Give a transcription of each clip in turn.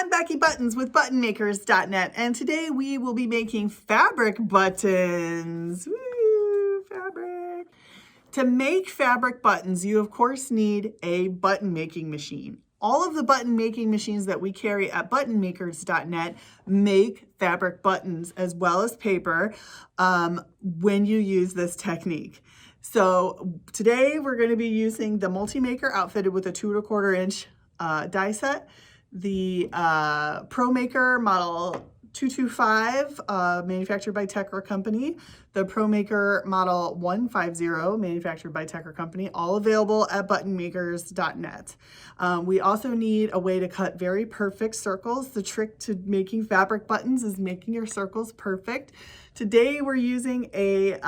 I'm Becky Buttons with buttonmakers.net, and today we will be making fabric buttons. Woo, fabric. To make fabric buttons, you of course need a button making machine. All of the button making machines that we carry at buttonmakers.net make fabric buttons as well as paper when you use this technique. So today we're going to be using the MultiMaker outfitted with a 2 1/4 inch die set, the ProMaker model 225 manufactured by Tecre company, the ProMaker model 150 manufactured by Tecre company, all available at buttonmakers.net. We also need a way to cut very perfect circles. The trick to making fabric buttons is making your circles perfect. Today we're using a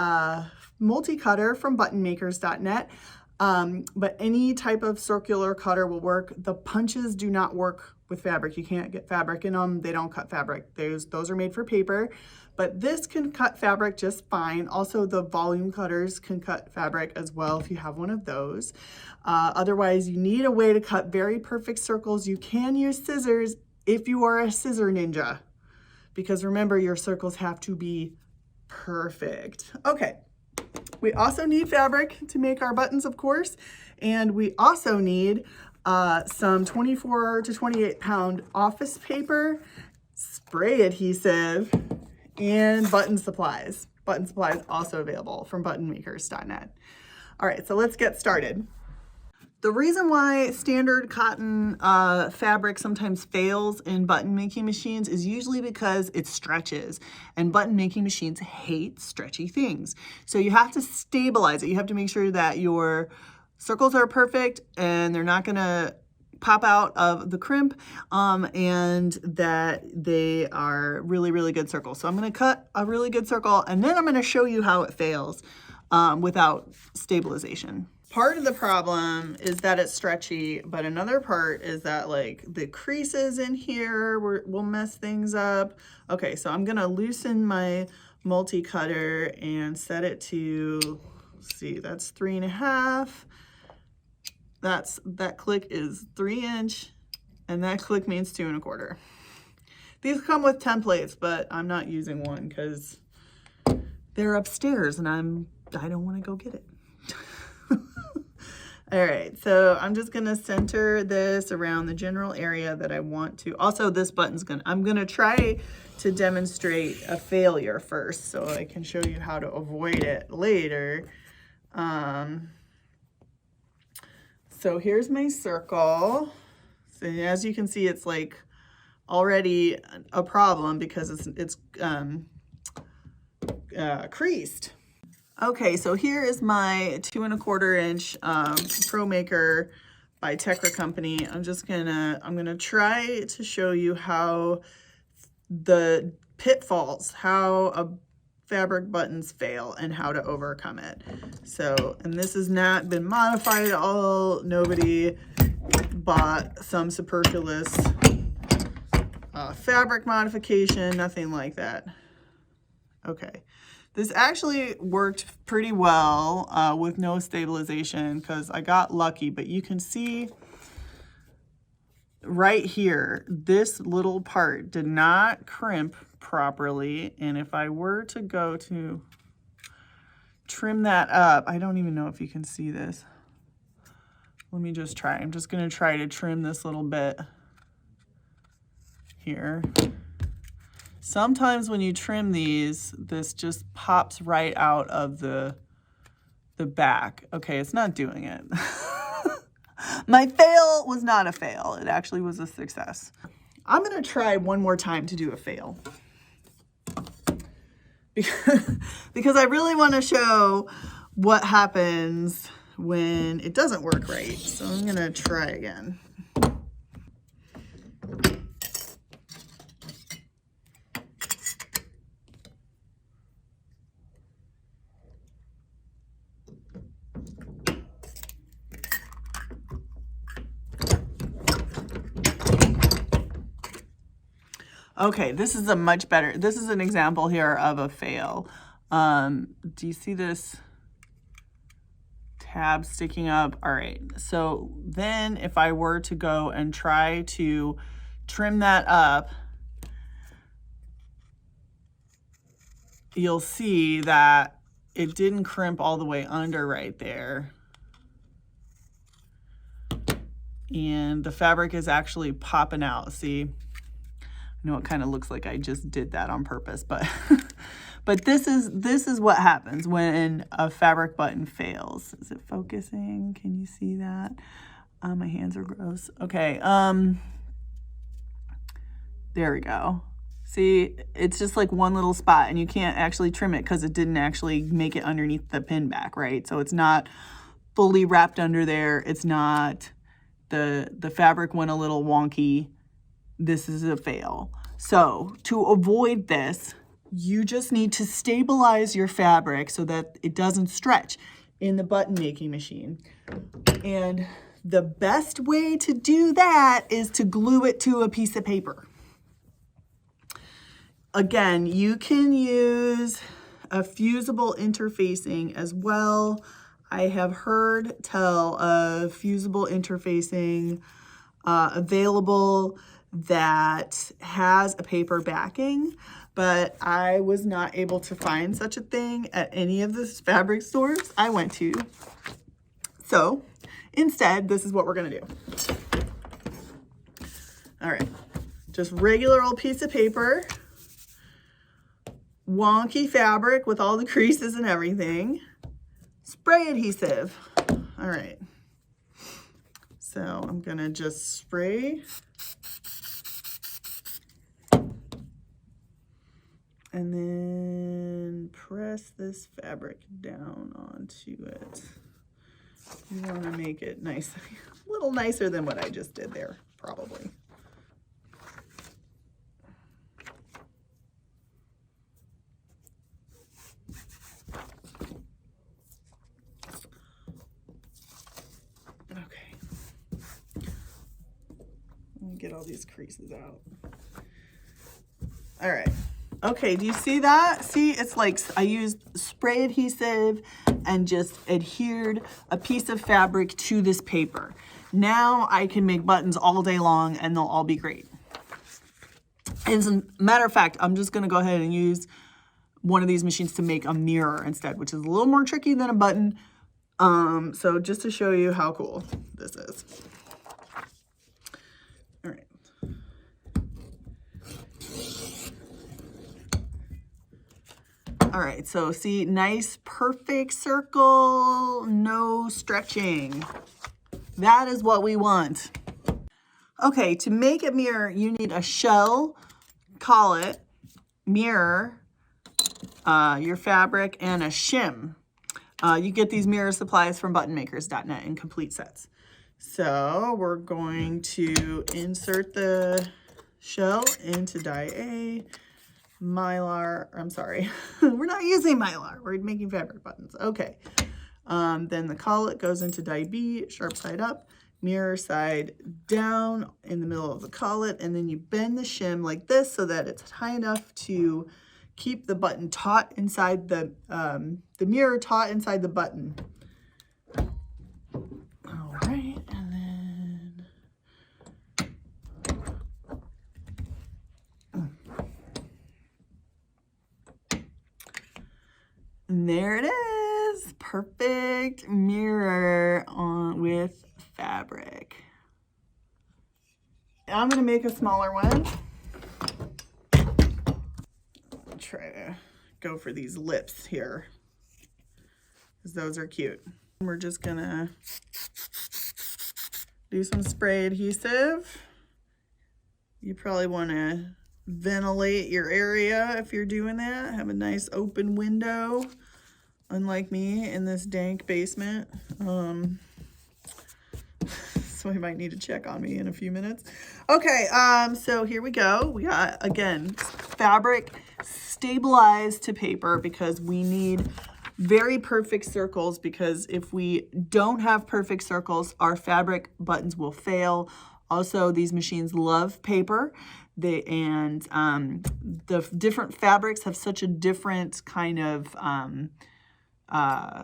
MultiCutter from buttonmakers.net. But any type of circular cutter will work. The punches do not work with fabric. You can't get fabric in them. They don't cut fabric. Those are made for paper, but this can cut fabric just fine. Also, the volume cutters can cut fabric as well if you have one of those. Otherwise, you need a way to cut very perfect circles. You can use scissors if you are a scissor ninja, because remember, your circles have to be perfect. Okay. We also need fabric to make our buttons, of course, and we also need some 24 to 28 pound office paper, spray adhesive, and button supplies. Button supplies also available from buttonmakers.net. All right, so let's get started. The reason why standard cotton fabric sometimes fails in button making machines is usually because it stretches, and button making machines hate stretchy things. So you have to stabilize it. You have to make sure that your circles are perfect and they're not gonna pop out of the crimp, and that they are really, really good circles. So I'm gonna cut a really good circle, and then I'm gonna show you how it fails without stabilization. Part of the problem is that it's stretchy, but another part is that like the creases in here will mess things up. Okay, so I'm gonna loosen my MultiCutter and set it to, let's see, that's 3.5. That click is 3 inch, and that click means 2 1/4. These come with templates, but I'm not using one because they're upstairs and I don't want to go get it. All right, so I'm just gonna center this around the general area that I want to. Also, this button's I'm gonna try to demonstrate a failure first so I can show you how to avoid it later. So here's my circle. So as you can see, it's like already a problem because it's creased. Okay, so here is my 2 1/4 inch ProMaker by Tecre company. I'm gonna try to show you how the pitfalls, how fabric buttons fail and how to overcome it. So, and this has not been modified at all. Nobody bought some superfluous fabric modification, nothing like that. Okay. This actually worked pretty well with no stabilization because I got lucky, but you can see right here, this little part did not crimp properly. And if I were to go to trim that up, I don't even know if you can see this. Let me just try. I'm just gonna try to trim this little bit here. Sometimes when you trim these, this just pops right out of the back. Okay, it's not doing it. My fail was not a fail. It actually was a success. I'm gonna try one more time to do a fail. Because I really wanna show what happens when it doesn't work right. So I'm gonna try again. Okay, this is a much better, this is an example here of a fail. Do you see this tab sticking up? All right, so then if I were to go and try to trim that up, you'll see that it didn't crimp all the way under right there. And the fabric is actually popping out. See, I know it kind of looks like I just did that on purpose, but but this is what happens when a fabric button fails. Is it focusing? Can you see that? My hands are gross. Okay, there we go. See, it's just like one little spot, and you can't actually trim it because it didn't actually make it underneath the pin back, right? So it's not fully wrapped under there. It's not, the fabric went a little wonky. This is a fail. So to avoid this, you just need to stabilize your fabric so that it doesn't stretch in the button making machine. And the best way to do that is to glue it to a piece of paper. Again, you can use a fusible interfacing as well. I have heard tell of fusible interfacing available that has a paper backing, but I was not able to find such a thing at any of the fabric stores I went to. So instead, this is what we're gonna do. All right, just regular old piece of paper, wonky fabric with all the creases and everything, spray adhesive. All right, so I'm gonna just spray and then press this fabric down onto it. You want to make it nice, a little nicer than what I just did there, probably. Okay. Let me get all these creases out. All right. Okay, do you see that? See, it's like I used spray adhesive and just adhered a piece of fabric to this paper. Now I can make buttons all day long and they'll all be great. As a matter of fact, I'm just gonna go ahead and use one of these machines to make a mirror instead, which is a little more tricky than a button. So just to show you how cool this is. All right. All right, so see, nice, perfect circle, no stretching. That is what we want. Okay, to make a mirror, you need a shell, collet, mirror, your fabric, and a shim. You get these mirror supplies from buttonmakers.net in complete sets. So we're going to insert the shell into die A. Mylar, I'm sorry, we're not using Mylar, we're making fabric buttons. Okay, then the collet goes into die B, sharp side up, mirror side down in the middle of the collet, and then you bend the shim like this so that it's high enough to keep the button taut inside the mirror taut inside the button. All right, and then and there it is, perfect mirror on with fabric. I'm gonna make a smaller one. I'll try to go for these lips here, because those are cute. We're just gonna do some spray adhesive. You probably wanna ventilate your area if you're doing that. Have a nice open window, unlike me in this dank basement. So I might need to check on me in a few minutes. Okay, so here we go. We got, again, fabric stabilized to paper because we need very perfect circles, because if we don't have perfect circles, our fabric buttons will fail. Also, these machines love paper. The different fabrics have such a different kind of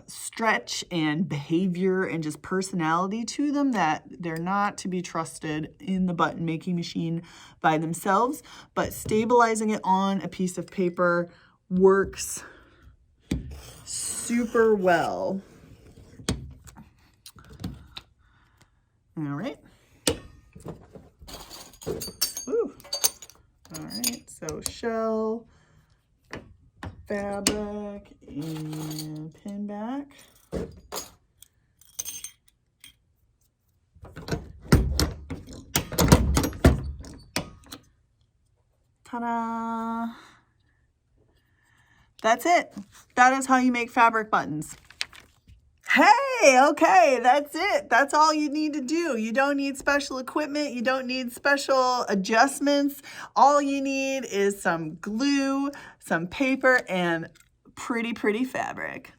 stretch and behavior and just personality to them that they're not to be trusted in the button making machine by themselves, but stabilizing it on a piece of paper works super well. All right. Ooh. All right, so shell, fabric, and pin back. Ta-da! That's it. That is how you make fabric buttons. Hey, okay, that's it. That's all you need to do. You don't need special equipment. You don't need special adjustments. All you need is some glue, some paper, and pretty fabric.